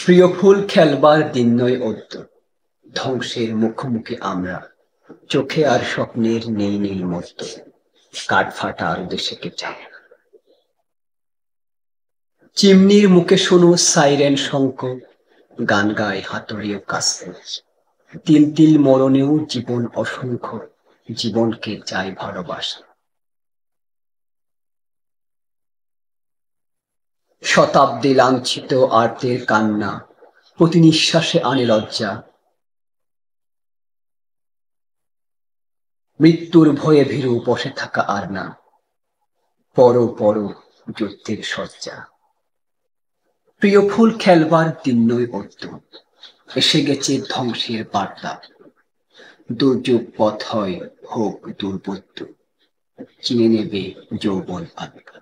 প্রিয় ফুল খেলবার দিন নয় অদ্য, ধ্বংসের মুখোমুখি আমরা। চোখে আর স্বপ্নের নেই নীল মস্ত, কাঠ ফাটা আর দেশে কেটে। চিমনির মুখে শোনো সাইরেন শঙ্খ, গান গায় হাতুড়িও কাছে। তিল তিল মরণেও জীবন অসংখ্য, জীবনকে চাই ভালোবাসা। শতাব্দী লাঞ্ছিত আর্তের কান্না, প্রতি নিঃশ্বাসে আনে লজ্জা। মৃত্যুর ভয়ে ভীরু বসে থাকা আর না, পরো পরো যুদ্ধের সজ্জা। প্রিয় ফুল খেলবার দিন নয় অদ্য, এসে গেছে ধ্বংসের বার্তা। দুর্যোগ পথ হয় হোক দুর্বোধ্য, চিনে নেবে যৌবন আত্মা।